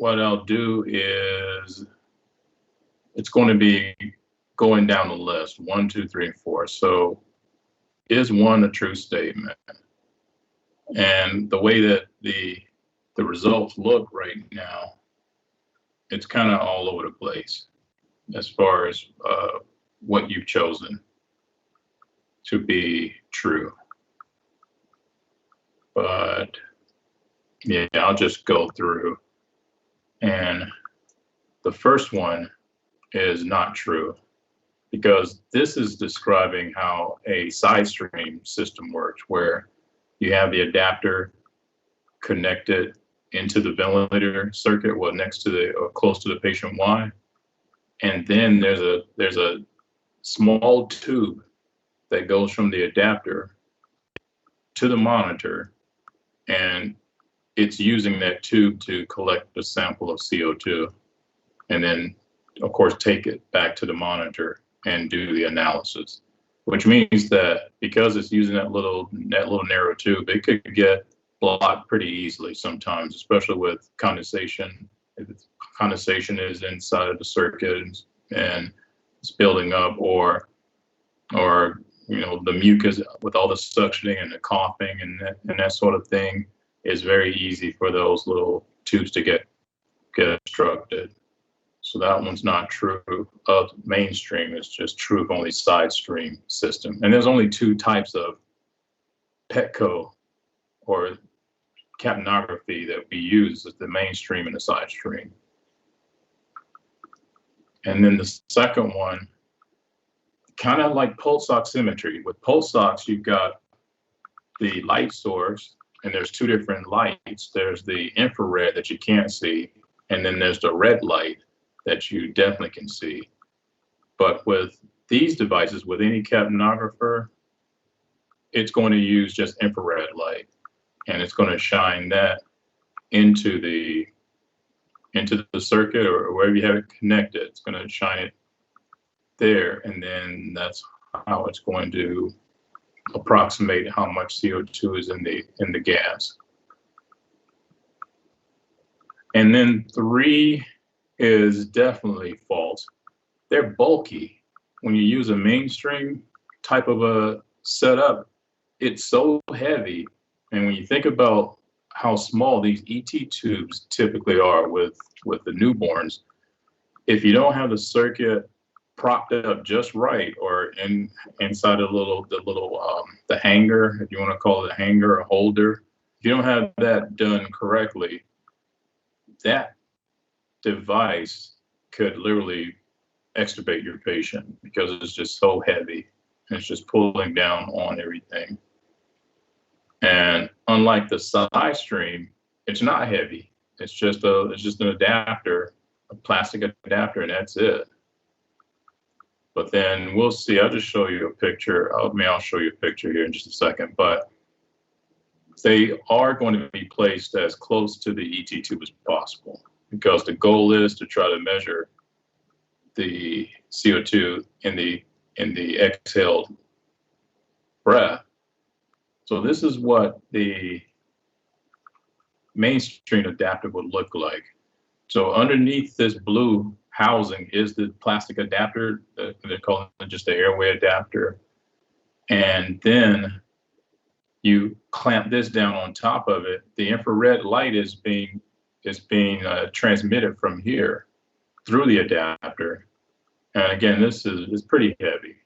what I'll do is it's going to be going down the list, 1, 2, 3, and 4. So is 1 a true statement? And the way that the results look right now, it's kind of all over the place as far as what you've chosen to be true. But yeah, I'll just go through. And the first one is not true, because this is describing how a side stream system works, where you have the adapter connected into the ventilator circuit, well, next to the or close to the patient Y, and then there's a small tube that goes from the adapter to the monitor, and it's using that tube to collect a sample of CO2, and then, of course, take it back to the monitor and do the analysis. Which means that because it's using that little narrow tube, it could get blocked pretty easily sometimes, especially with condensation. If condensation is inside of the circuit and it's building up, or the mucus with all the suctioning and the coughing and that sort of thing, is very easy for those little tubes to get obstructed. So that one's not true of mainstream. It's just true of only side stream system. And there's only 2 types of Petco or capnography that we use: is the mainstream and the side stream. And then the second one, kind of like pulse oximetry. With pulse ox, you've got the light source, and there's 2 different lights. There's the infrared that you can't see, and then there's the red light that you definitely can see. But with these devices, with any capnographer, it's going to use just infrared light, and it's going to shine that into the circuit or wherever you have it connected. It's going to shine it there, and then that's how it's going to approximate how much CO2 is in the gas. And then 3 is definitely false. They're bulky. When you use a mainstream type of a setup, it's so heavy. And when you think about how small these ET tubes typically are with the newborns, if you don't have the circuit propped up just right, or inside the hanger, if you want to call it a hanger or holder, if you don't have that done correctly, that device could literally extubate your patient, because it's just so heavy and it's just pulling down on everything. And unlike the side stream, it's not heavy. It's just an adapter, a plastic adapter, and that's it. But then we'll see. I'll just show you a picture. I'll show you a picture here in just a second. But they are going to be placed as close to the ET tube as possible, because the goal is to try to measure the CO2 in the exhaled breath. So this is what the mainstream adapter would look like. So underneath this blue housing is the plastic adapter. They're calling it just the airway adapter. And then you clamp this down on top of it. The infrared light is being transmitted from here through the adapter. And again, this is pretty heavy.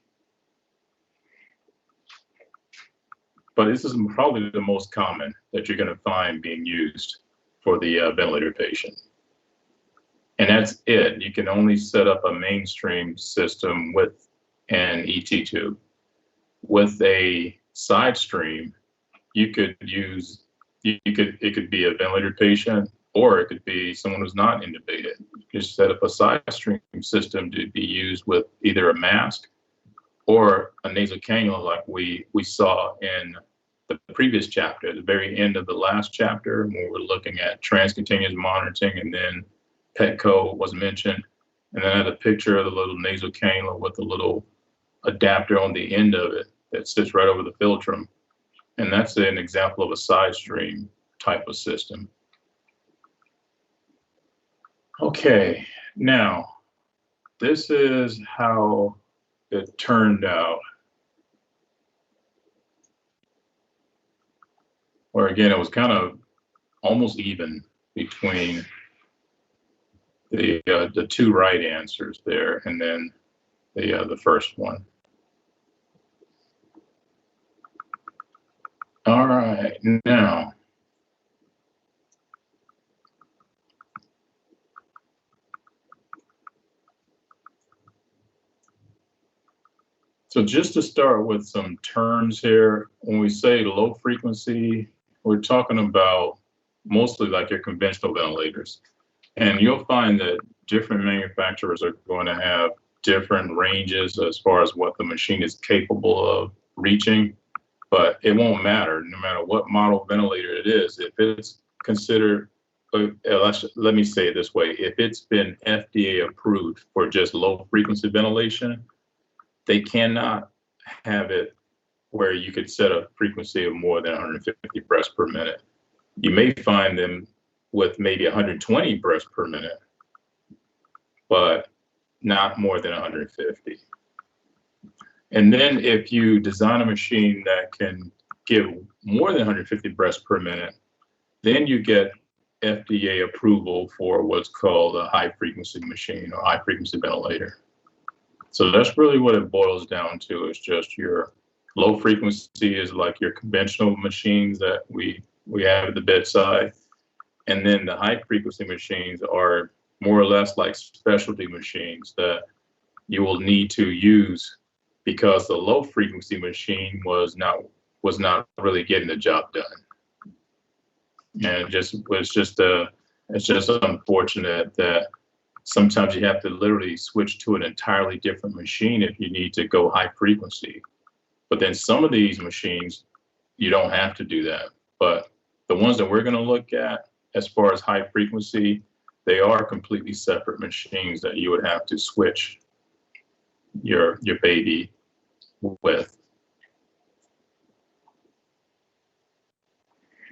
But this is probably the most common that you're going to find being used for the ventilator patient. And that's it. You can only set up a mainstream system with an ET tube. With a side stream, it could be a ventilator patient, or it could be someone who's not intubated. You just set up a side stream system to be used with either a mask or a nasal cannula, like we saw in the previous chapter, at the very end of the last chapter, when we were looking at transcutaneous monitoring, and then Petco was mentioned. And then I had a picture of the little nasal cannula with the little adapter on the end of it that sits right over the philtrum. And that's an example of a side stream type of system. Okay, now this is how it turned out. Where again, it was kind of almost even between the two right answers there, and then the first one. All right, now so just to start with some terms here, when we say low frequency, we're talking about mostly like your conventional ventilators. And you'll find that different manufacturers are going to have different ranges as far as what the machine is capable of reaching, but it won't matter no matter what model ventilator it is. If it's considered, let me say it this way, if it's been FDA approved for just low frequency ventilation, they cannot have it where you could set a frequency of more than 150 breaths per minute. You may find them with maybe 120 breaths per minute, but not more than 150. And then if you design a machine that can give more than 150 breaths per minute, then you get FDA approval for what's called a high frequency machine or high frequency ventilator. So that's really what it boils down to, is just your low frequency is like your conventional machines that we have at the bedside. And then the high frequency machines are more or less like specialty machines that you will need to use because the low frequency machine was not really getting the job done. And it's just unfortunate that sometimes you have to literally switch to an entirely different machine if you need to go high frequency. But then some of these machines, you don't have to do that. But the ones that we're going to look at as far as high frequency, they are completely separate machines that you would have to switch your baby with.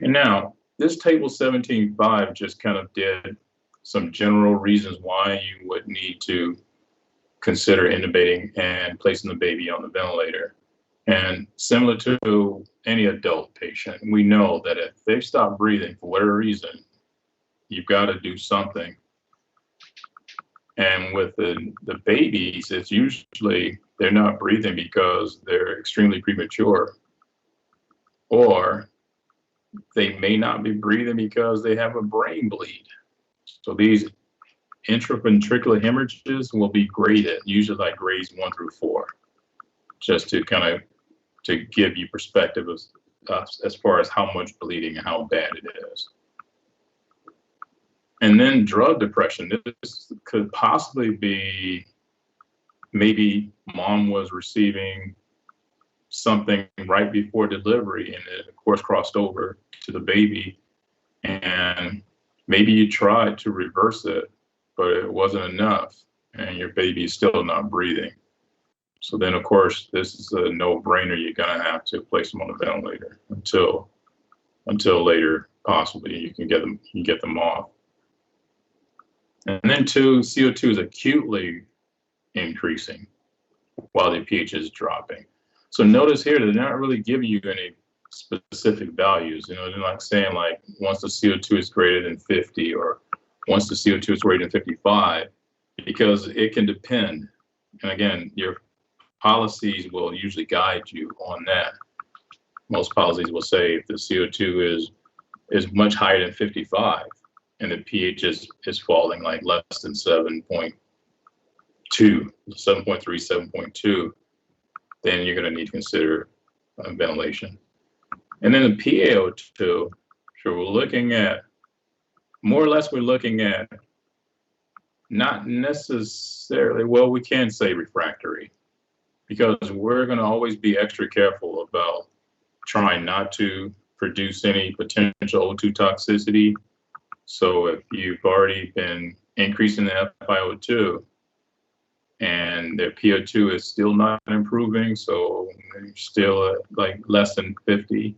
And now this table 17.5 just kind of did some general reasons why you would need to consider intubating and placing the baby on the ventilator. And similar to any adult patient, we know that if they've stopped breathing for whatever reason, you've got to do something. And with the babies, it's usually they're not breathing because they're extremely premature, or they may not be breathing because they have a brain bleed. So these intraventricular hemorrhages will be graded, usually like grades 1 through 4, just to kind of to give you perspective as far as how much bleeding and how bad it is. And then drug depression. This could possibly be maybe mom was receiving something right before delivery and it, of course, crossed over to the baby. And maybe you tried to reverse it, but it wasn't enough and your baby is still not breathing. So then, of course, this is a no-brainer. You're going to have to place them on the ventilator until later, possibly you can get them off. And then two, CO2 is acutely increasing while the pH is dropping. So notice here, they're not really giving you any specific values. You know, they're not saying like once the CO2 is greater than 50 or once the CO2 is greater than 55, because it can depend. And again, your policies will usually guide you on that. Most policies will say if the CO2 is much higher than 55 and the pH is falling like less than 7.2, 7.3, 7.2, then you're going to need to consider ventilation. And then the PaO2, so we're looking at, more or less we're looking at not necessarily, well, we can say refractory, because we're going to always be extra careful about trying not to produce any potential O2 toxicity. So if you've already been increasing the FiO2 and their PO2 is still not improving, so you're still at like less than 50,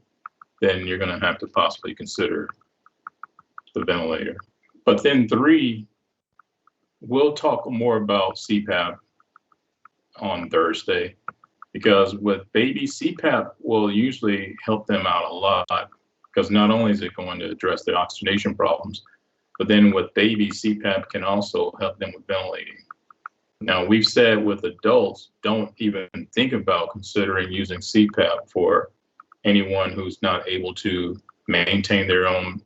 then you're going to have to possibly consider the ventilator. But then 3 we'll talk more about CPAP on Thursday, because with baby, CPAP will usually help them out a lot, because not only is it going to address the oxygenation problems, but then with baby, CPAP can also help them with ventilating. Now, we've said with adults, don't even think about considering using CPAP for anyone who's not able to maintain their own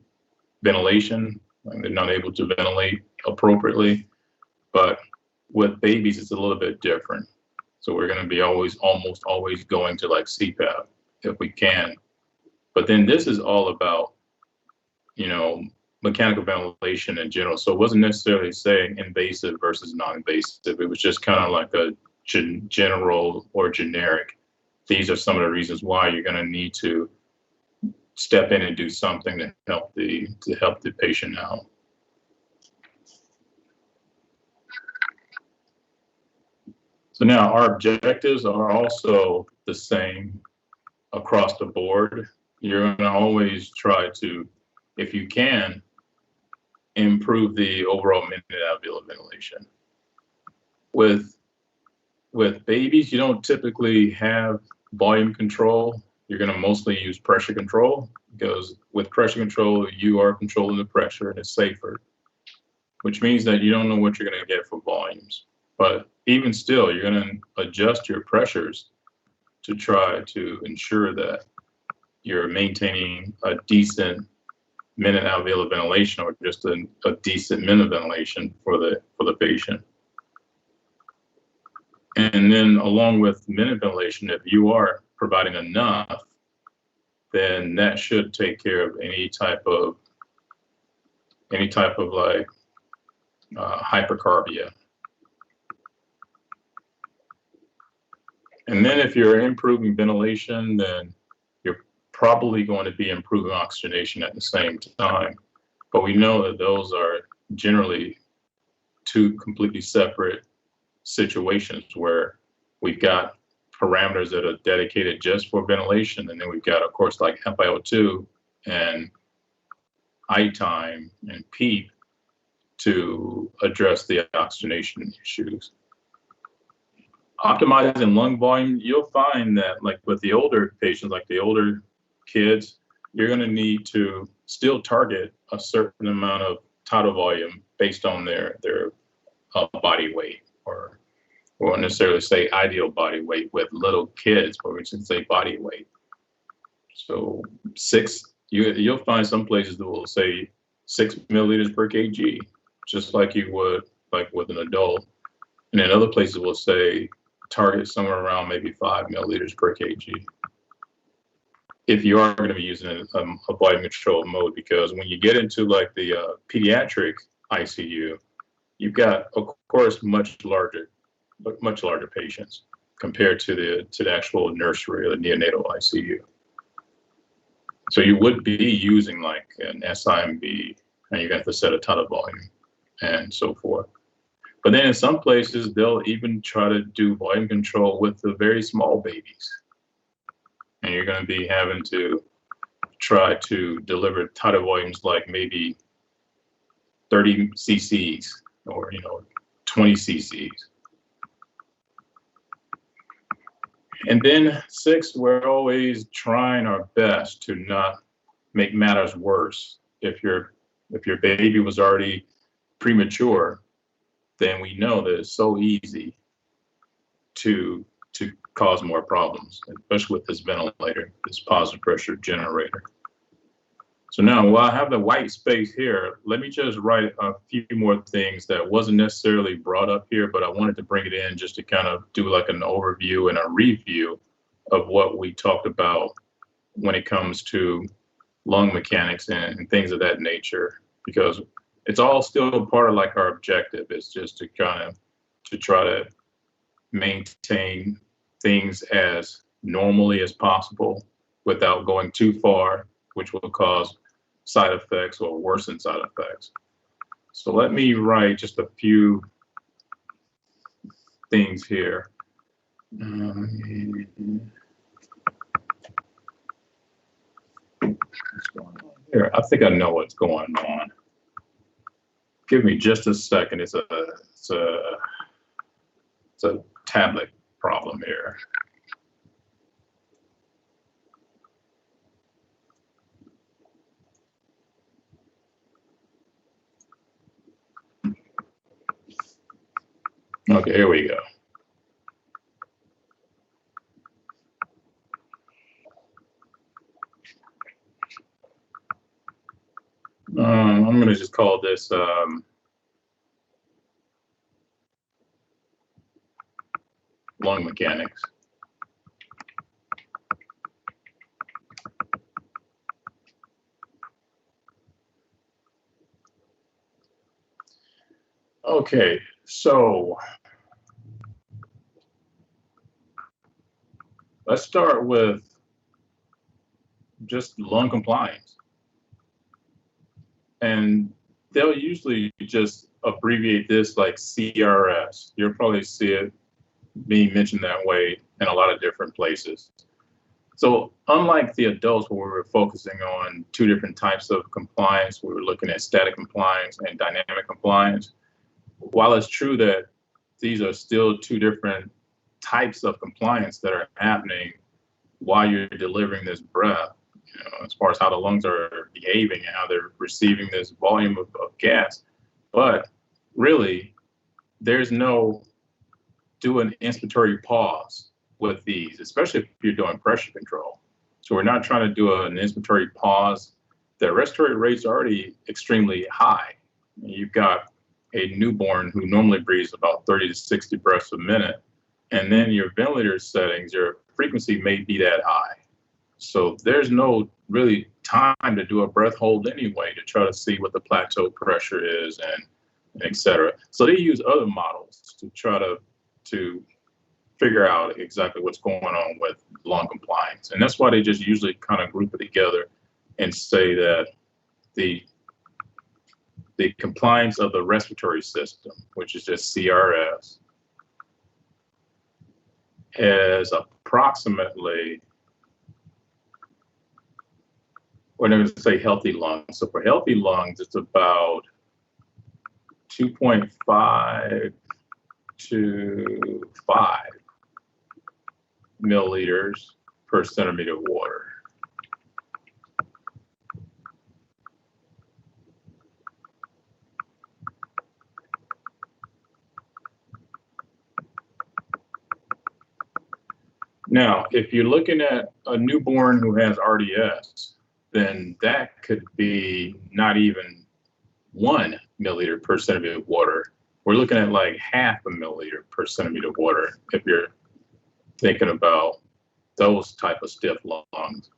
ventilation, like they're not able to ventilate appropriately. But with babies, it's a little bit different. So we're going to be almost always going to like CPAP if we can. But then this is all about, you know, mechanical ventilation in general. So it wasn't necessarily saying invasive versus non-invasive. It was just kind of like a general or generic. These are some of the reasons why you're going to need to step in and do something to help the patient out. So now our objectives are also the same across the board. You're going to always try to, if you can, improve the overall minute alveolar ventilation. With babies, you don't typically have volume control. You're going to mostly use pressure control, because with pressure control, you are controlling the pressure and it's safer, which means that you don't know what you're going to get for volumes. But even still, you're going to adjust your pressures to try to ensure that you're maintaining a decent minute alveolar ventilation, or just a decent minute ventilation for the patient. And then along with minute ventilation, if you are providing enough, then that should take care of any type of like hypercarbia. And then if you're improving ventilation, then you're probably going to be improving oxygenation at the same time. But we know that those are generally two completely separate situations, where we've got parameters that are dedicated just for ventilation, and then we've got, of course, like FiO2 and I time and PEEP to address the oxygenation issues. Optimizing lung volume, you'll find that like with the older patients, like the older kids, you're going to need to still target a certain amount of tidal volume based on their body weight, or we won't necessarily say ideal body weight with little kids, but we should say body weight. So you'll find some places that will say 6 milliliters per kg, just like you would like with an adult. And then other places will say target somewhere around maybe 5 milliliters per kg, if you are going to be using a volume control mode. Because when you get into like the pediatric ICU, you've got, of course, much larger patients compared to the actual nursery or the neonatal ICU. So you would be using like an SIMB, and you got to set a tidal volume and so forth. But then in some places, they'll even try to do volume control with the very small babies. And you're going to be having to try to deliver tidal volumes like maybe 30 cc's or 20 cc's. And then 6, we're always trying our best to not make matters worse. If your baby was already premature, then we know that it's so easy to cause more problems, especially with this ventilator, this positive pressure generator. So now, while I have the white space here, let me just write a few more things that wasn't necessarily brought up here, but I wanted to bring it in just to kind of do like an overview and a review of what we talked about when it comes to lung mechanics and things of that nature, because it's all still part of like our objective is just to try to maintain things as normally as possible without going too far, which will cause side effects or worsen side effects. So let me write just a few things here. What's going on here? I think I know what's going on. Give me just a second. It's a tablet problem here. Okay, here we go. I'm going to just call this lung mechanics. Okay, so let's start with just lung compliance. And they'll usually just abbreviate this like CRS. You'll probably see it being mentioned that way in a lot of different places. So unlike the adults where we were focusing on two different types of compliance, we were looking at static compliance and dynamic compliance. While it's true that these are still two different types of compliance that are happening while you're delivering this breath, as far as how the lungs are behaving and how they're receiving this volume of gas. But really, there's no do an inspiratory pause with these, especially if you're doing pressure control. So we're not trying to do an inspiratory pause. The respiratory rate's already extremely high. You've got a newborn who normally breathes about 30 to 60 breaths a minute. And then your ventilator settings, your frequency may be that high. So there's no really time to do a breath hold anyway to try to see what the plateau pressure is and et cetera. So they use other models to try to figure out exactly what's going on with lung compliance. And that's why they just usually kind of group it together and say that the compliance of the respiratory system, which is just CRS, is approximately, we're going to say healthy lungs. So for healthy lungs, it's about 2.5 to 5 milliliters per centimeter of water. Now, if you're looking at a newborn who has RDS, then that could be not even 1 milliliter per centimeter of water. We're looking at like half a milliliter per centimeter of water if you're thinking about those type of stiff lungs.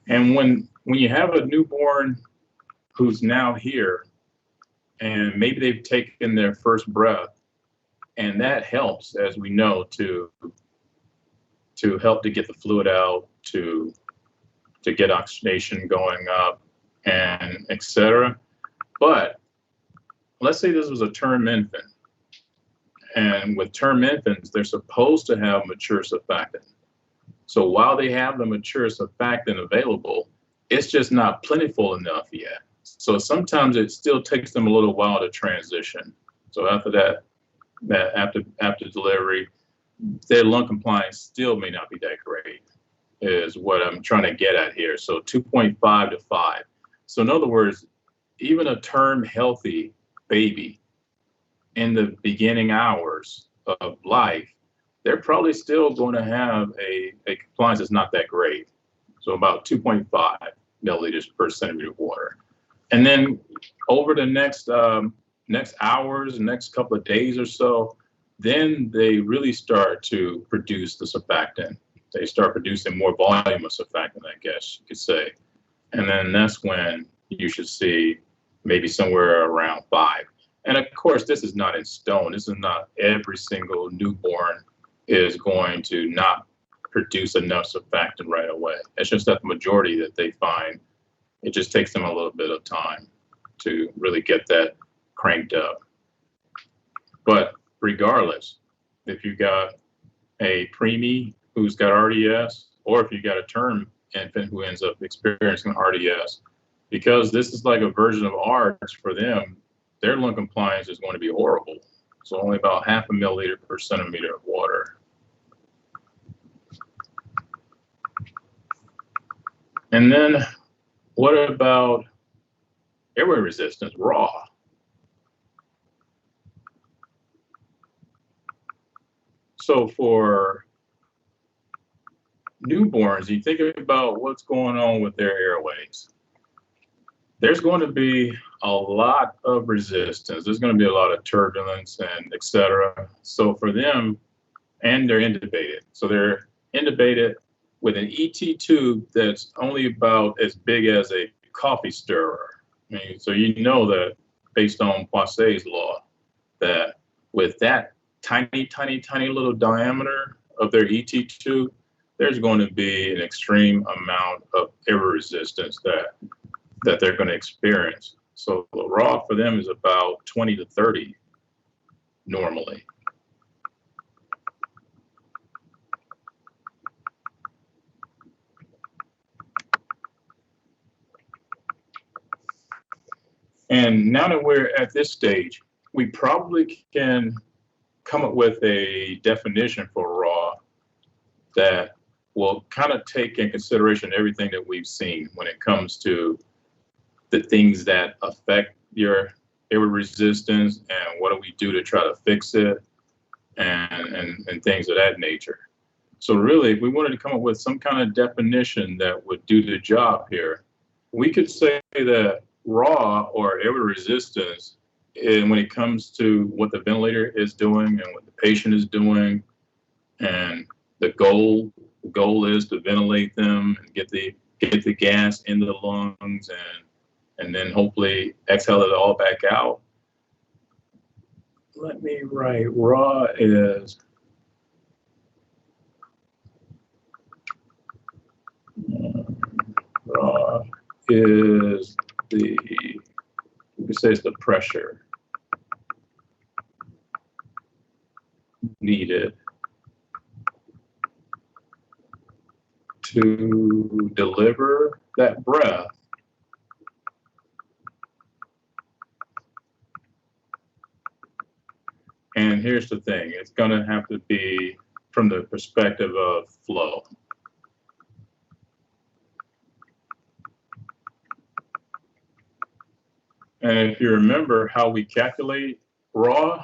And when you have a newborn who's now here, and maybe they've taken their first breath, and that helps, as we know, to help to get the fluid out, to get oxygenation going up, and et cetera. But let's say this was a term infant. And with term infants, they're supposed to have mature surfactant. So while they have the mature surfactant available, it's just not plentiful enough yet. So sometimes it still takes them a little while to transition. So after that after delivery, their lung compliance still may not be that great, is what I'm trying to get at here. So 2.5 to 5. So in other words, even a term healthy baby in the beginning hours of life, they're probably still going to have a compliance that's not that great. So about 2.5 milliliters per centimeter of water. And then over the next hours, next couple of days or so, then they really start to produce the surfactant. They start producing more volume of surfactant, I guess you could say. And then that's when you should see maybe somewhere around 5. And of course, this is not in stone. This is not every single newborn is going to not produce enough surfactant right away. It's just that the majority that they find, it just takes them a little bit of time to really get that cranked up. But regardless, if you got a preemie who's got RDS, or if you got a term infant who ends up experiencing RDS, because this is like a version of ARDS for them, their lung compliance is going to be horrible. So only about 0.5 milliliter per centimeter of water. And then what about airway resistance, raw? So for newborns, you think about what's going on with their airways. There's going to be a lot of resistance. There's going to be a lot of turbulence and et cetera. So for them, and they're intubated. So they're intubated with an ET tube that's only about as big as a coffee stirrer. I mean, so you know that based on Poiseuille's law, that with that tiny, tiny, tiny little diameter of their ET tube, there's going to be an extreme amount of air resistance that they're going to experience. So the raw for them is about 20 to 30 normally. And now that we're at this stage, we probably can come up with a definition for raw that will kind of take in consideration everything that we've seen when it comes to the things that affect your air resistance and what do we do to try to fix it and things of that nature. So really, if we wanted to come up with some kind of definition that would do the job here, we could say that raw or air resistance, and when it comes to what the ventilator is doing and what the patient is doing, and the goal is to ventilate them and get the gas into the lungs and then hopefully exhale it all back out. Let me write raw is the, you could say it's the pressure needed to deliver that breath and here's the thing, it's going to have to be from the perspective of flow. And if you remember how we calculate raw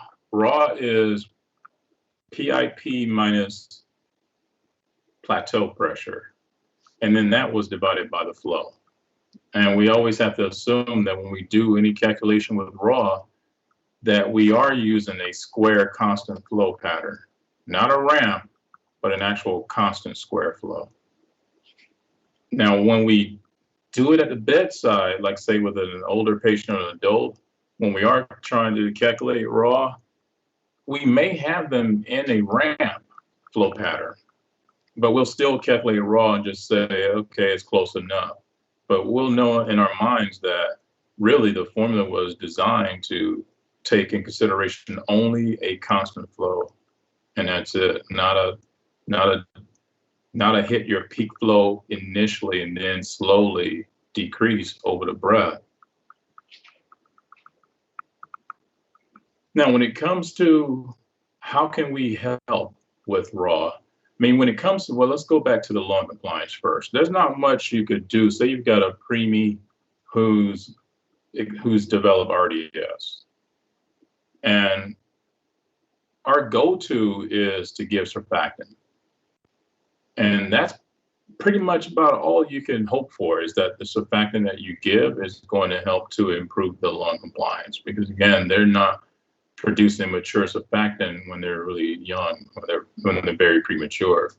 is PIP minus plateau pressure. And then that was divided by the flow. And we always have to assume that when we do any calculation with raw, that we are using a square constant flow pattern, not a ramp, but an actual constant square flow. Now, when we do it at the bedside, like say with an older patient or an adult, when we are trying to calculate raw, we may have them in a ramp flow pattern, but we'll still calculate raw and just say, okay, it's close enough. But we'll know in our minds that really the formula was designed to take in consideration only a constant flow, and that's it. Not a hit your peak flow initially and then slowly decrease over the breath. Now, when it comes to how can we help with raw, I mean, when it comes to, well, let's go back to the lung compliance first. There's not much you could do. Say you've got a preemie who's developed RDS. And our go-to is to give surfactant. And that's pretty much about all you can hope for, is that the surfactant that you give is going to help to improve the lung compliance. Because again, they're not producing mature surfactant when they're really young, when they're very premature.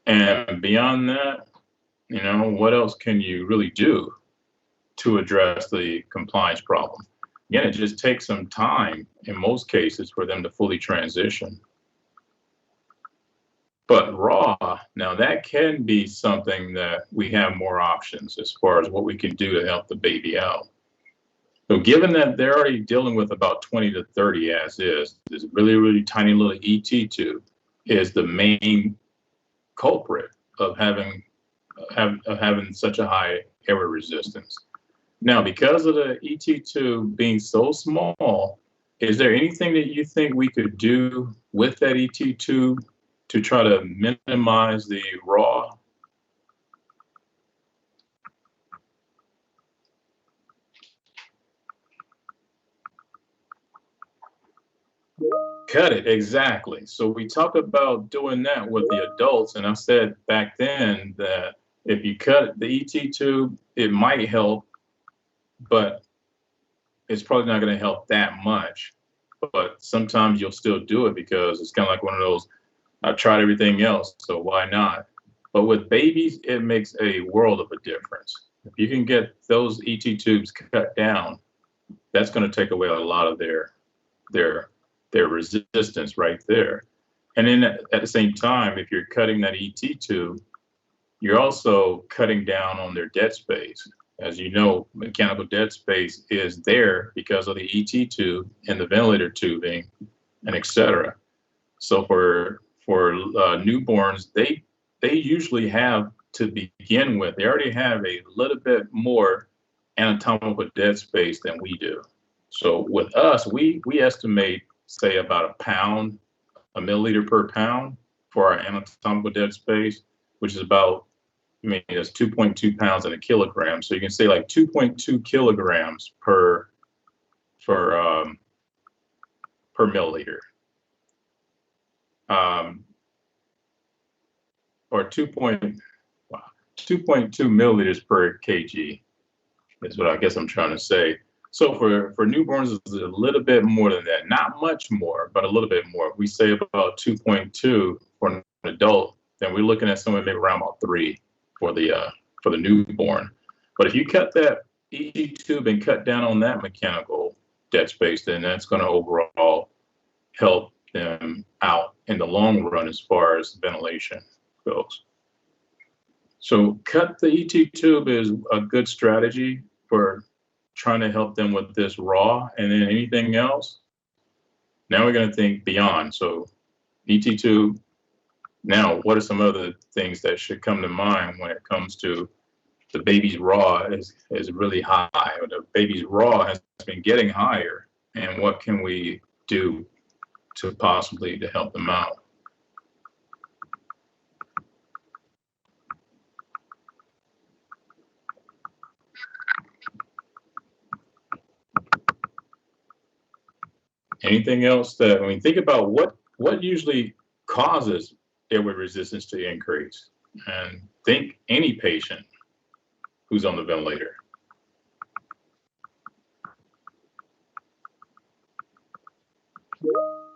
And beyond that, you know, what else can you really do to address the compliance problem? Again, it just takes some time in most cases for them to fully transition. But raw, now that can be something that we have more options as far as what we can do to help the baby out. So given that they're already dealing with about 20 to 30 as is, this really, really tiny little ET tube, is the main culprit of having such a high airway resistance. Now, because of the ET tube being so small, is there anything that you think we could do with that ET tube to try to minimize the raw? Cut it, exactly. So we talked about doing that with the adults, and I said back then that if you cut the ET tube, it might help, but it's probably not going to help that much. But sometimes you'll still do it because it's kind of like one of those, I've tried everything else, so why not? But with babies, it makes a world of a difference. If you can get those ET tubes cut down, that's going to take away a lot of their their resistance right there. And then at the same time, if you're cutting that ET tube, you're also cutting down on their dead space. As you know, mechanical dead space is there because of the ET tube and the ventilator tubing and et cetera. So for newborns, they usually have, to begin with, they already have a little bit more anatomical dead space than we do. So with us, we estimate, say, about a pound, a milliliter per pound for our anatomical dead space, which is about, I mean, it's 2.2 pounds in a kilogram. So you can say like 2.2 kilograms per milliliter. Or 2.2 milliliters per kg is what I guess I'm trying to say. So for newborns, it's a little bit more than that. Not much more, but a little bit more. If we say about 2.2 for an adult, then we're looking at somewhere maybe around about 3 for the newborn. But if you cut that ET tube and cut down on that mechanical dead space, then that's going to overall help them out in the long run as far as ventilation goes. So cut the ET tube is a good strategy for trying to help them with this raw, and then anything else. Now we're going to think beyond. So ET tube. Now, what are some other things that should come to mind when it comes to the baby's raw is really high, or the baby's raw has been getting higher, and what can we do to possibly to help them out? Anything else that, when we think about what usually causes airway resistance to increase, and think any patient who's on the ventilator.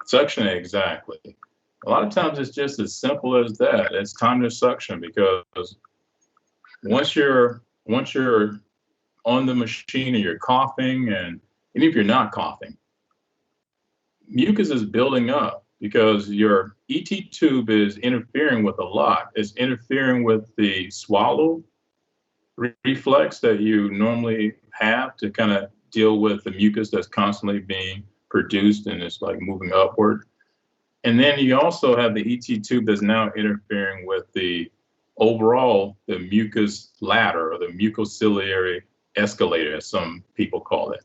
Suction, exactly. A lot of times it's just as simple as that. It's time to suction, because once you're on the machine and you're coughing, and even if you're not coughing, mucus is building up because your ET tube is interfering with a lot. It's interfering with the swallow reflex that you normally have to kind of deal with the mucus that's constantly being produced and it's like moving upward. And then you also have the ET tube that's now interfering with the overall, the mucus ladder, or the mucociliary escalator, as some people call it.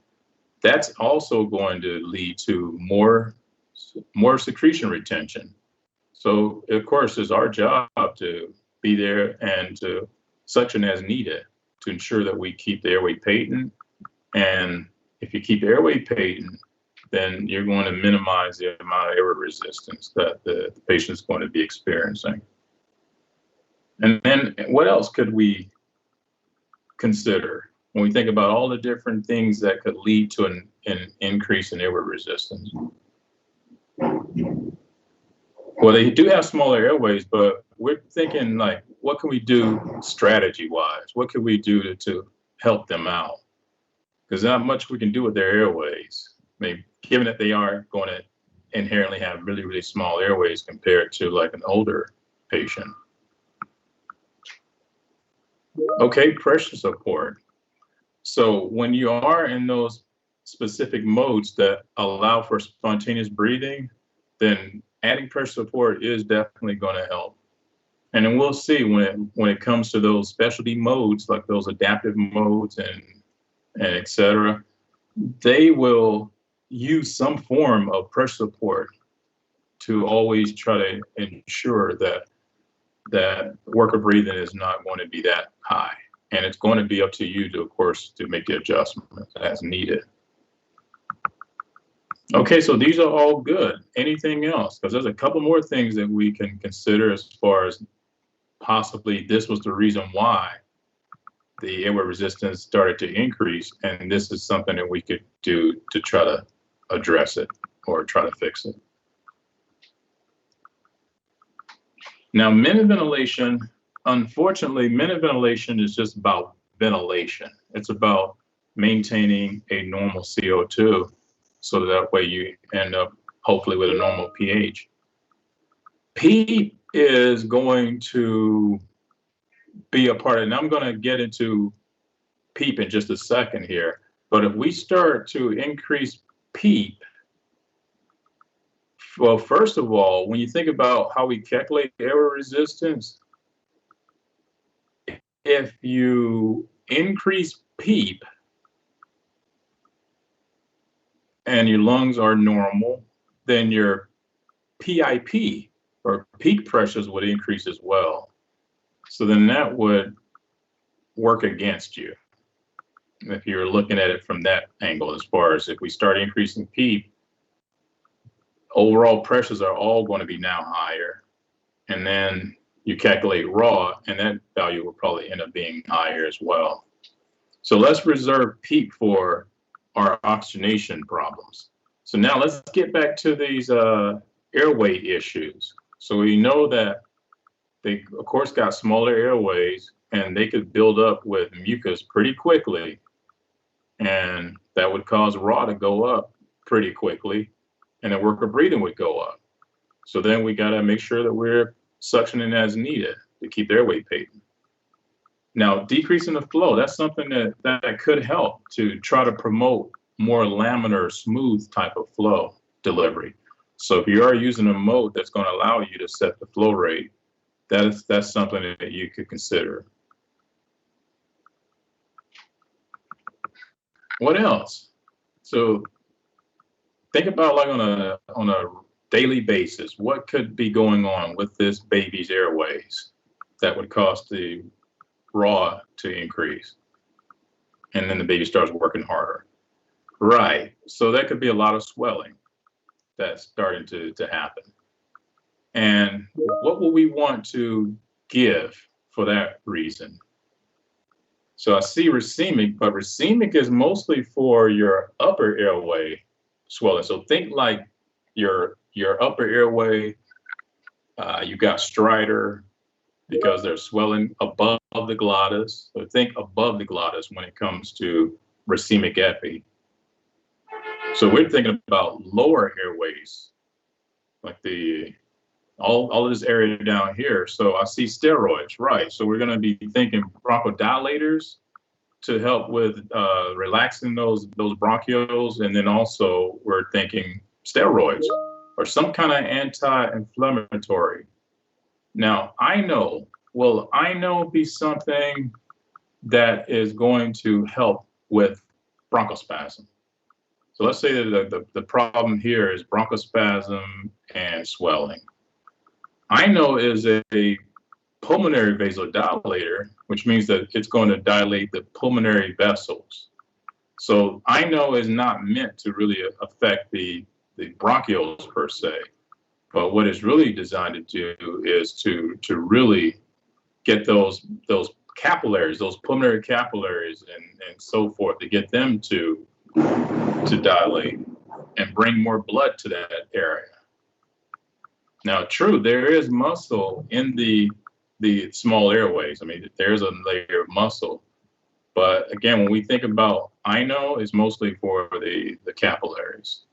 That's also going to lead to more secretion retention. So of course, it's our job to be there and to suction as needed to ensure that we keep the airway patent. And if you keep the airway patent, then you're going to minimize the amount of airway resistance that the patient is going to be experiencing. And then what else could we consider when we think about all the different things that could lead to an increase in airway resistance? Well, they do have smaller airways, but we're thinking like, what can we do strategy-wise? What can we do to help them out? Because not much we can do with their airways. I mean, given that they are going to inherently have really, really small airways compared to like an older patient. Okay, pressure support. So when you are in those specific modes that allow for spontaneous breathing, then adding pressure support is definitely going to help. And then we'll see when it comes to those specialty modes, like those adaptive modes and et cetera, they will use some form of pressure support to always try to ensure that worker breathing is not going to be that high. And it's going to be up to you to, of course, to make the adjustments as needed. Okay, so these are all good. Anything else? Because there's a couple more things that we can consider as far as possibly this was the reason why the airway resistance started to increase, and this is something that we could do to try to address it or try to fix it. Now, minute ventilation, unfortunately, minute ventilation is just about ventilation. It's about maintaining a normal CO2 so that way you end up hopefully with a normal pH. PEEP is going to be a part of it, and I'm going to get into PEEP in just a second here. But if we start to increase PEEP, well, first of all, when you think about how we calculate airway resistance, if you increase PEEP and your lungs are normal, then your PIP or peak pressures would increase as well. So then that would work against you if you're looking at it from that angle. As far as if we start increasing PEEP, overall pressures are all going to be now higher. And then you calculate raw, and that value will probably end up being higher as well. So let's reserve PEEP for our oxygenation problems. So now let's get back to these airway issues. So we know that they, of course, got smaller airways, and they could build up with mucus pretty quickly. And that would cause raw to go up pretty quickly, and the worker breathing would go up. So then we got to make sure that we're suctioning as needed to keep the airway patent. Now, decreasing the flow, that's something that could help to try to promote more laminar, smooth type of flow delivery. So if you are using a mode that's going to allow you to set the flow rate, that's something that you could consider. What else? So think about, like, on a daily basis, what could be going on with this baby's airways that would cause the raw to increase, and then the baby starts working harder. Right. So that could be a lot of swelling that's starting to happen. And what will we want to give for that reason? So I see racemic, but racemic is mostly for your upper airway swelling. So think like your upper airway, you got stridor, because they're swelling above the glottis. So think above the glottis when it comes to racemic epi. So we're thinking about lower airways, like all of this area down here. So I see steroids, right? So we're going to be thinking bronchodilators to help with relaxing those bronchioles, and then also we're thinking steroids or some kind of anti-inflammatory. Now, I know be something that is going to help with bronchospasm. So let's say that the problem here is bronchospasm and swelling. I know is a pulmonary vasodilator, which means that it's going to dilate the pulmonary vessels. So I know is not meant to really affect the bronchioles per se. But what it's really designed to do is to really get those capillaries, those pulmonary capillaries and so forth, to get them to dilate and bring more blood to that area. Now, true, there is muscle in the small airways. I mean, there's a layer of muscle. But again, when we think about INO, it's mostly for the capillaries.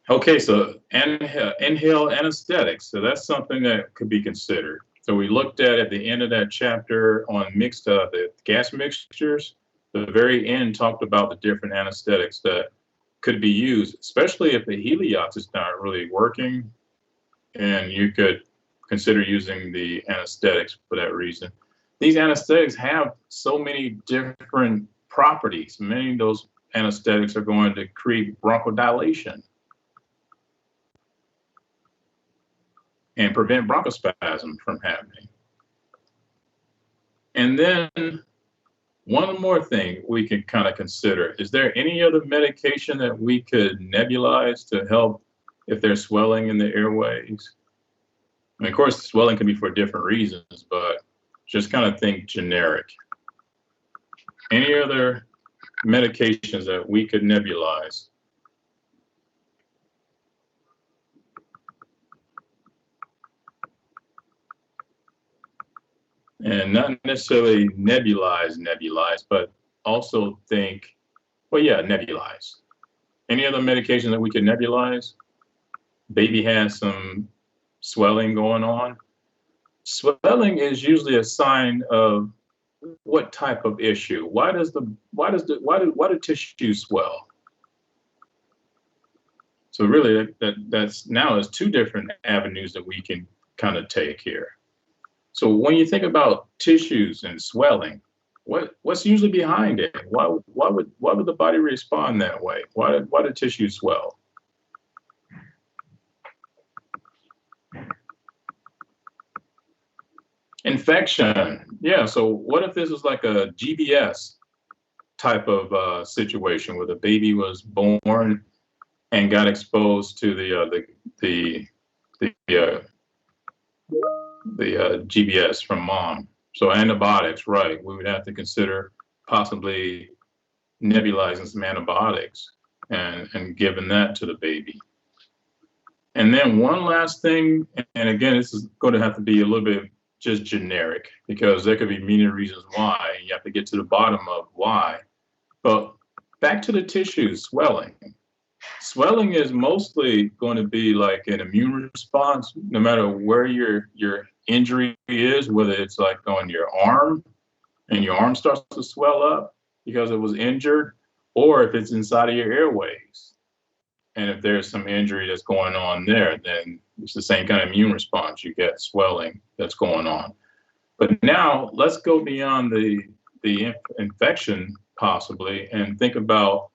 Okay, so inhale anesthetics. So that's something that could be considered. So we looked at the end of that chapter on the gas mixtures. The very end talked about the different anesthetics that could be used, especially if the Heliox is not really working, and you could consider using the anesthetics for that reason. These anesthetics have so many different properties. Many of those anesthetics are going to create bronchodilation and prevent bronchospasm from happening. And then one more thing we can kind of consider, is there any other medication that we could nebulize to help if there's swelling in the airways? And of course, swelling can be for different reasons, but just kind of think generic. Any other medications that we could nebulize? And not necessarily nebulize, but also think, well, yeah, nebulize. Any other medication that we could nebulize? Baby has some swelling going on. Swelling is usually a sign of what type of issue? Why do tissues swell? So really, that's now is two different avenues that we can kind of take here. So when you think about tissues and swelling, what's usually behind it? Why would the body respond that way? Why do tissues swell? Infection. Yeah. So what if this was like a GBS type of situation where the baby was born and got exposed to the GBS from mom? So antibiotics, right? We would have to consider possibly nebulizing some antibiotics and giving that to the baby. And then one last thing, and again, this is going to have to be a little bit just generic, because there could be many reasons why. You have to get to the bottom of why. But back to the tissues, swelling. Swelling is mostly going to be like an immune response, no matter where your injury is, whether it's like on your arm and your arm starts to swell up because it was injured, or if it's inside of your airways. And if there's some injury that's going on there, then it's the same kind of immune response. You get swelling that's going on. But now let's go beyond the infection possibly and think about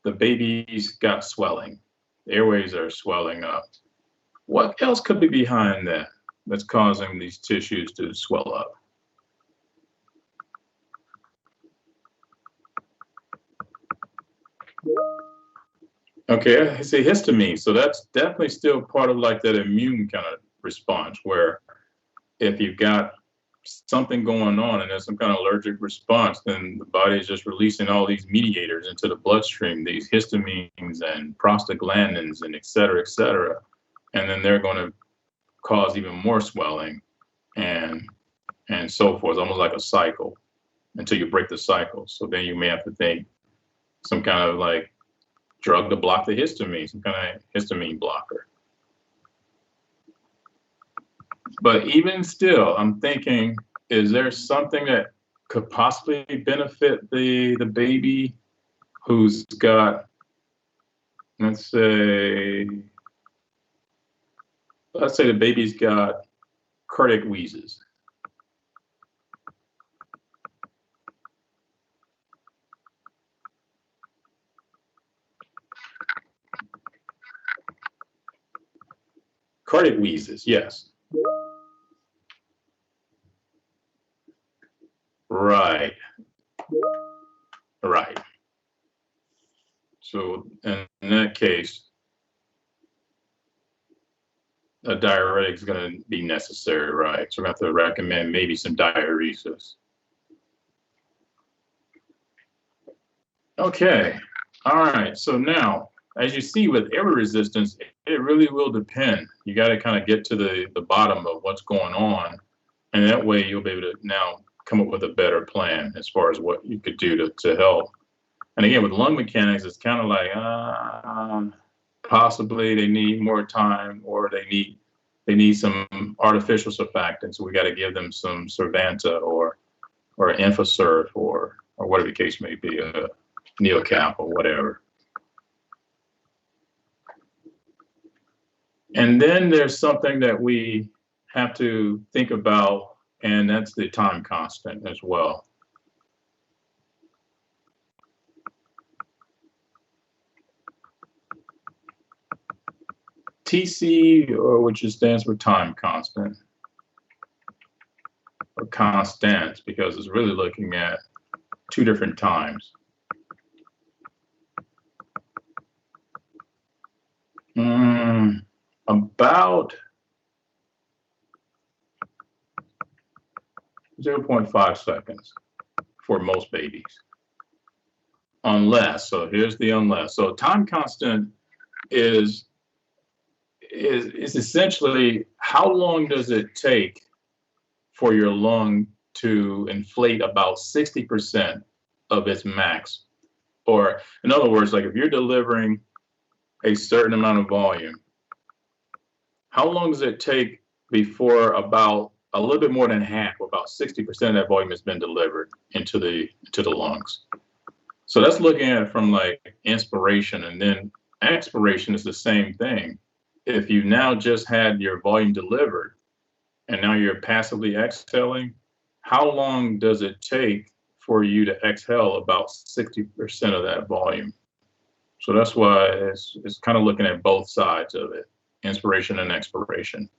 the baby's got swelling. The airways are swelling up. What else could be behind that that's causing these tissues to swell up? Okay, I say histamine. So that's definitely still part of like that immune kind of response, where if you've got something going on and there's some kind of allergic response, then the body is just releasing all these mediators into the bloodstream, these histamines and prostaglandins and et cetera, et cetera. And then they're going to cause even more swelling and so forth, almost like a cycle until you break the cycle. So then you may have to think some kind of like drug to block the histamine, some kind of histamine blocker. But even still, I'm thinking, is there something that could possibly benefit the baby who's got, let's say the baby's got cardiac wheezes. Cardiac wheezes, yes. Right. Right. So in that case, a diuretic is going to be necessary, right? So we have to recommend maybe some diuresis. Okay. All right. So now, as you see with air resistance, it really will depend. You got to kind of get to the bottom of what's going on. And that way you'll be able to now come up with a better plan as far as what you could do to help. And again, with lung mechanics, it's kind of like possibly they need more time, or they need some artificial surfactants. So we got to give them some Survanta or Infosurf or whatever the case may be, a NeoCap or whatever. And then there's something that we have to think about, and that's the time constant as well. TC, or which stands for time constant, or constant, because it's really looking at two different times. About 0.5 seconds for most babies. Unless, so here's the unless. So time constant is essentially how long does it take for your lung to inflate about 60% of its max? Or in other words, like if you're delivering a certain amount of volume, how long does it take before about a little bit more than half, about 60% of that volume has been delivered into the lungs? So that's looking at it from like inspiration, and then expiration is the same thing. If you've now just had your volume delivered and now you're passively exhaling, how long does it take for you to exhale about 60% of that volume? So that's why it's kind of looking at both sides of it, inspiration and expiration.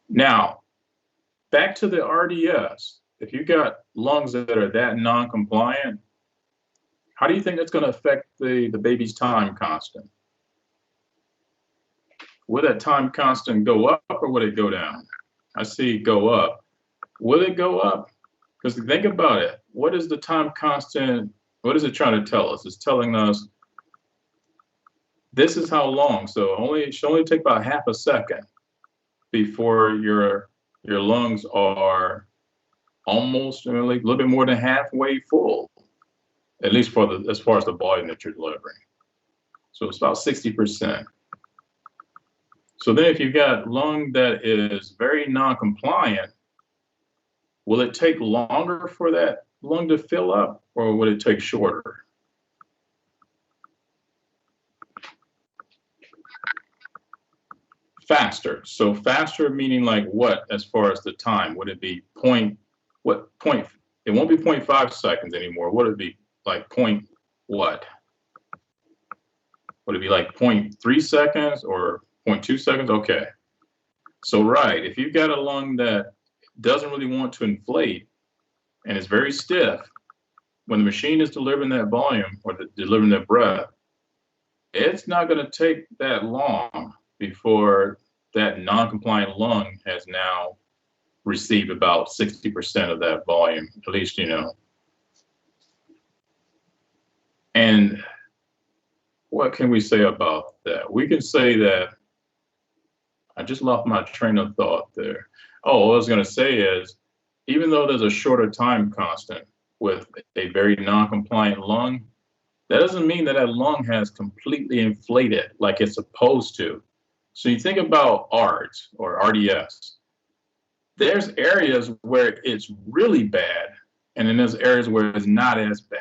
Now, back to the RDS. If you got lungs that are that non-compliant, how do you think that's going to affect the baby's time constant? Will that time constant go up or will it go down? I see go up. Will it go up? Because think about it. What is the time constant? What is it trying to tell us? It's telling us this is how long. So it should only take about half a second before your lungs are almost a little bit more than halfway full, at least as far as the volume that you're delivering. So it's about 60%. So then if you've got lung that is very non-compliant, will it take longer for that lung to fill up, or would it take shorter? Faster. So faster meaning like what as far as the time? Would it be point? It won't be 0.5 seconds anymore. Would it be like point what? Would it be like 0.3 seconds or 0.2 seconds? Okay. So right, if you've got a lung that doesn't really want to inflate and is very stiff, when the machine is delivering that volume or delivering that breath, it's not going to take that long before that non-compliant lung has now received about 60% of that volume, at least, And what can we say about that? We can say that I just lost my train of thought there. Oh, what I was going to say is, even though there's a shorter time constant with a very non-compliant lung, that doesn't mean that lung has completely inflated like it's supposed to. So you think about ARDS or RDS. There's areas where it's really bad, and then there's areas where it's not as bad.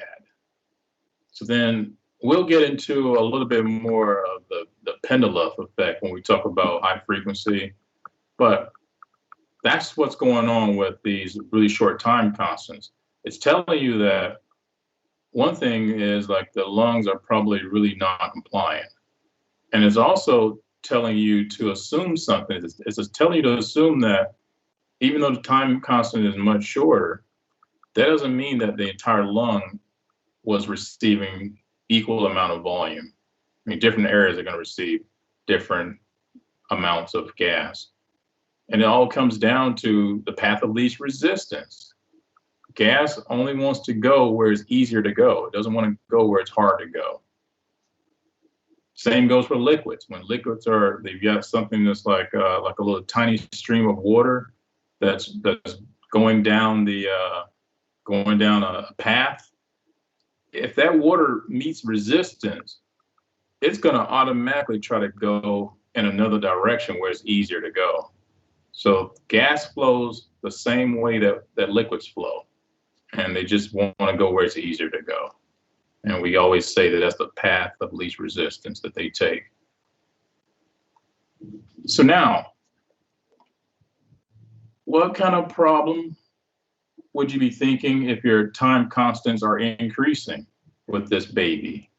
So then we'll get into a little bit more of the pendulum effect when we talk about high frequency, but that's what's going on with these really short time constants. It's telling you that one thing is like the lungs are probably really non-compliant, and it's also telling you to assume something. It's telling you to assume that even though the time constant is much shorter, that doesn't mean that the entire lung was receiving equal amount of volume. I mean, different areas are going to receive different amounts of gas. And it all comes down to the path of least resistance. Gas only wants to go where it's easier to go. It doesn't want to go where it's hard to go. Same goes for liquids. When liquids they've got something that's like a little tiny stream of water that's going down a path. If that water meets resistance, it's going to automatically try to go in another direction where it's easier to go. So gas flows the same way that liquids flow, and they just want to go where it's easier to go. And we always say that that's the path of least resistance that they take. So now, what kind of problem would you be thinking if your time constants are increasing with this baby?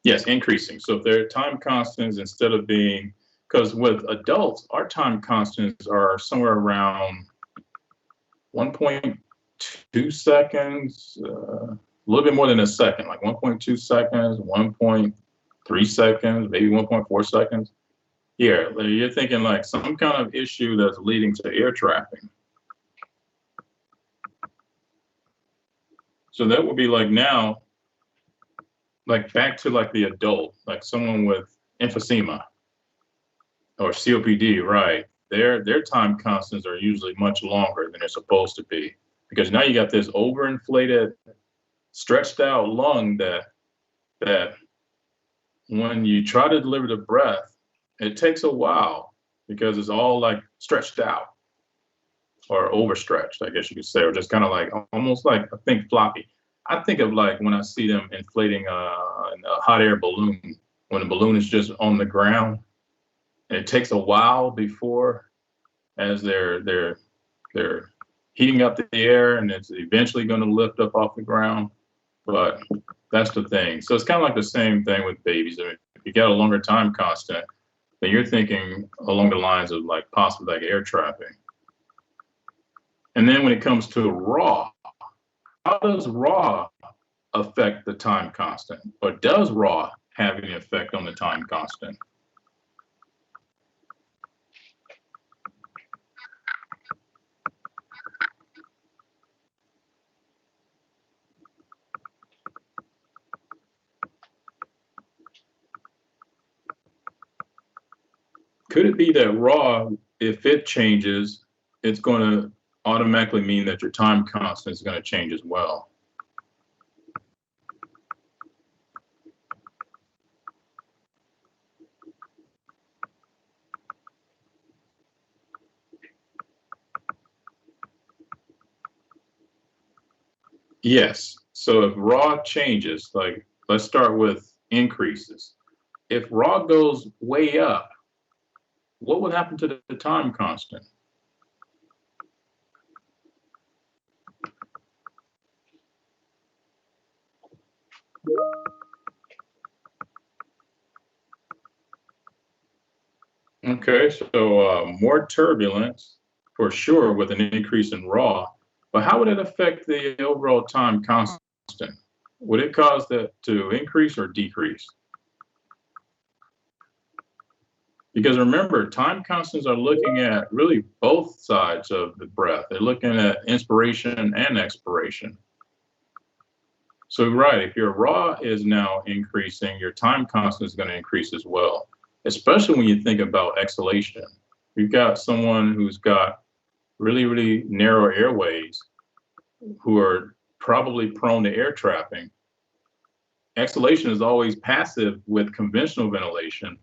Yes, increasing. So if their time constants, instead of being, because with adults, our time constants are somewhere around 1.2 seconds, a little bit more than a second, like 1.2 seconds, 1.3 seconds, maybe 1.4 seconds. Yeah, you're thinking like some kind of issue that's leading to air trapping. So that would be like now, like back to like the adult, like someone with emphysema or COPD, right? Their time constants are usually much longer than they're supposed to be because now you got this overinflated, stretched out lung that when you try to deliver the breath, it takes a while because it's all like stretched out or overstretched, I guess you could say, or just kind of like almost like I think floppy. I think of like when I see them inflating a hot air balloon when the balloon is just on the ground. And it takes a while before, as they're heating up the air, and it's eventually going to lift up off the ground. But that's the thing. So it's kind of like the same thing with babies. I mean, if you got a longer time constant, then you're thinking along the lines of like possibly like air trapping. And then when it comes to raw, how does raw affect the time constant? Or does raw have any effect on the time constant? Could it be that raw, if it changes, it's going to automatically mean that your time constant is going to change as well? Yes. So if raw changes, like let's start with increases. If raw goes way up, what would happen to the time constant? Okay, so more turbulence for sure with an increase in raw, but how would it affect the overall time constant? Would it cause that to increase or decrease? Because remember, time constants are looking at really both sides of the breath. They're looking at inspiration and expiration. So, right, if your raw is now increasing, your time constant is going to increase as well, especially when you think about exhalation. You've got someone who's got really, really narrow airways who are probably prone to air trapping. Exhalation is always passive with conventional ventilation.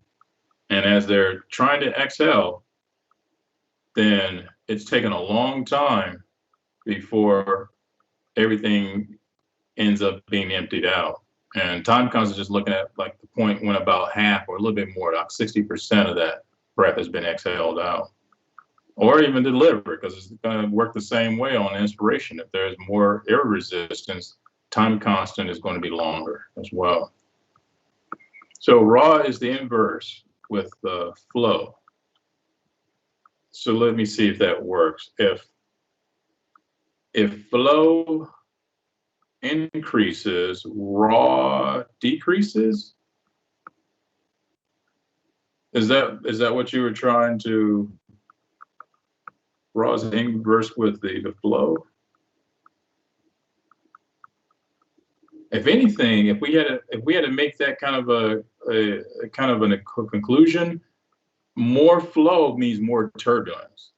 And as they're trying to exhale, then it's taken a long time before everything ends up being emptied out. And time comes to just looking at like the point when about half or a little bit more, like 60% of that breath has been exhaled out. Or even delivered, because it's going to work the same way on inspiration. If there's more air resistance, time constant is going to be longer as well. So raw is the inverse with the flow. So let me see if that works. If flow increases, raw decreases. Is that what you were trying to? Raw is inverse with the flow. If anything, if we had to make that kind of a kind of a conclusion, more flow means more turbulence,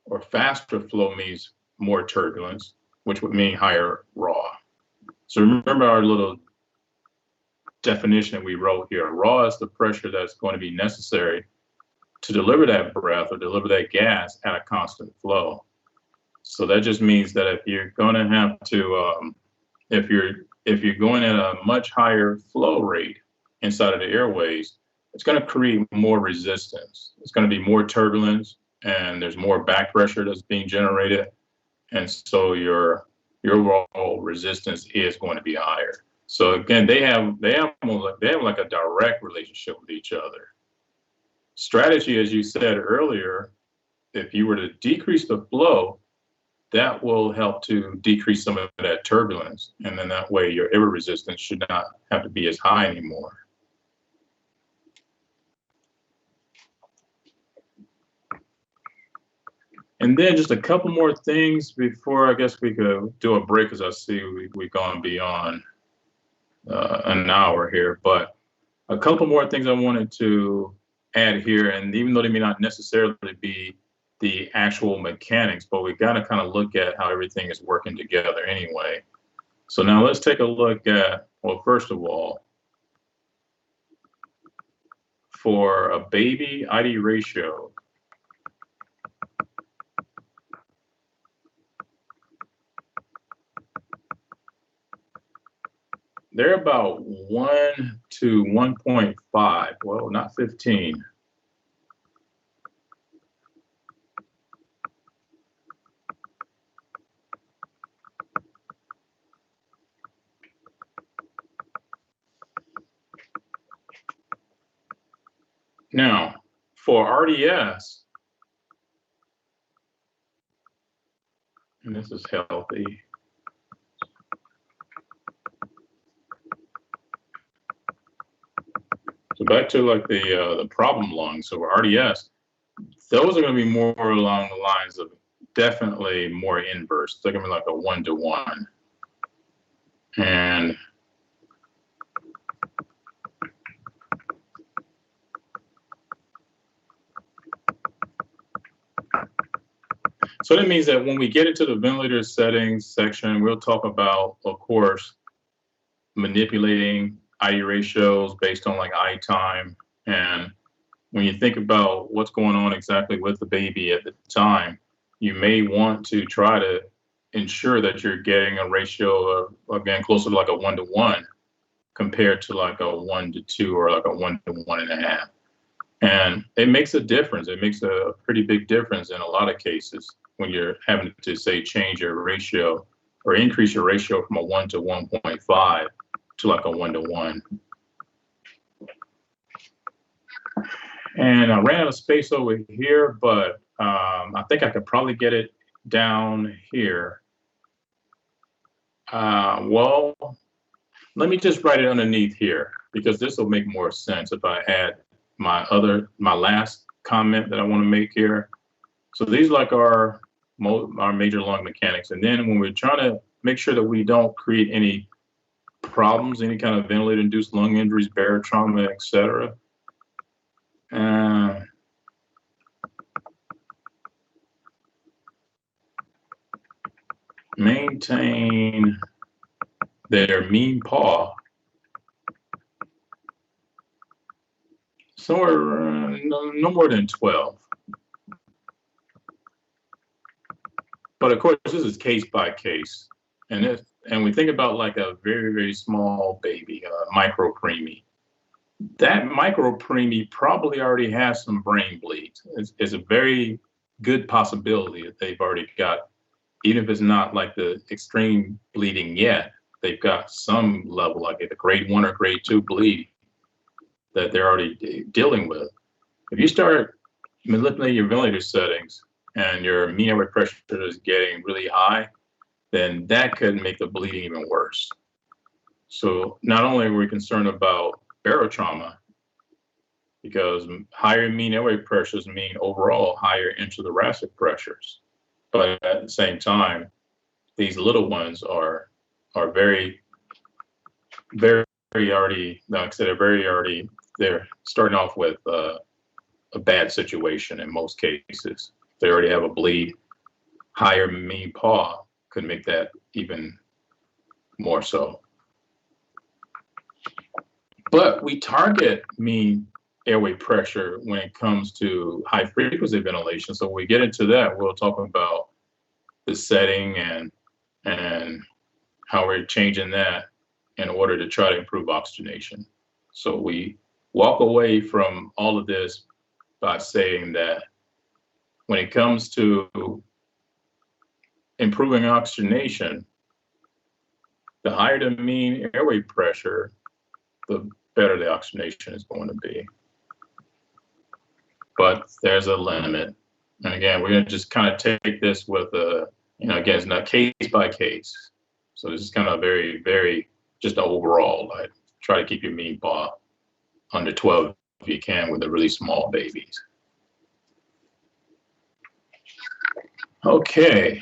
or faster flow means more turbulence, which would mean higher raw. So remember our little definition that we wrote here. Raw is the pressure that's going to be necessary to deliver that breath or deliver that gas at a constant flow. So that just means that if you're going to have to, if you're if you're going at a much higher flow rate inside of the airways, it's going to create more resistance. It's going to be more turbulence, and there's more back pressure that's being generated, and so your overall resistance is going to be higher. So again, they have like a direct relationship with each other. Strategy, as you said earlier, if you were to decrease the flow, that will help to decrease some of that turbulence. And then that way your air resistance should not have to be as high anymore. And then just a couple more things before I guess we could do a break, as I see we've gone beyond an hour here. But a couple more things I wanted to add here, and even though they may not necessarily be the actual mechanics, but we got to kind of look at how everything is working together anyway. So now let's take a look at, well, first of all, for a baby ID ratio, they're about 1 to 1.5, well, not 15. Now, for RDS, and this is healthy, so back to like the problem lungs. So RDS, those are going to be more along the lines of definitely more inverse. They're going to be like a 1-to-1. And so that means that when we get into the ventilator settings section, we'll talk about, of course, manipulating ID ratios based on like eye time. And when you think about what's going on exactly with the baby at the time, you may want to try to ensure that you're getting a ratio of, again, closer to like a 1-to-1 compared to like a 1-to-2 or like a 1-to-1.5. And it makes a difference. It makes a pretty big difference in a lot of cases when you're having to, say, change your ratio or increase your ratio from a 1 to 1.5 to like a 1-to-1. And I ran out of space over here, but I think I could probably get it down here. Well, let me just write it underneath here, because this will make more sense if I add my last comment that I want to make here. So these like our major lung mechanics. And then when we're trying to make sure that we don't create any problems, any kind of ventilator-induced lung injuries, barotrauma, et cetera, maintain their mean PAW somewhere no more than 12. But of course, this is case by case. And we think about like a very, very small baby, micro preemie. That micro preemie probably already has some brain bleeds. It's a very good possibility that they've already got, even if it's not like the extreme bleeding yet, they've got some level, like a grade 1 or grade 2 bleed that they're already dealing with. If you start manipulating your ventilator settings and your mean airway pressure is getting really high, then that could make the bleeding even worse. So not only are we concerned about barotrauma, because higher mean airway pressures mean overall higher intrathoracic pressures, but at the same time, these little ones are very, very already, like I said, they're starting off with a bad situation in most cases. They already have a bleed. Higher mean PAW could make that even more so. But we target mean airway pressure when it comes to high frequency ventilation. So when we get into that, we'll talk about the setting and how we're changing that. in order to try to improve oxygenation. So we walk away from all of this by saying that when it comes to improving oxygenation, the higher the mean airway pressure, the better the oxygenation is going to be. But there's a limit. And again, we're going to just kind of take this with a, again, it's not case by case. So this is kind of very, very just overall, like try to keep your mean PAW under 12 if you can with the really small babies. Okay.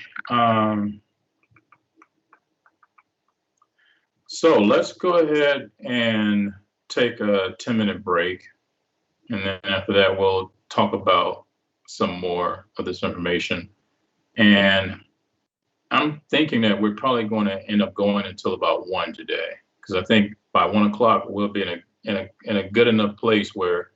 So let's go ahead and take a 10-minute break. And then after that, we'll talk about some more of this information. And I'm thinking that we're probably going to end up going until about 1 today, because I think by 1 o'clock we'll be in a good enough place where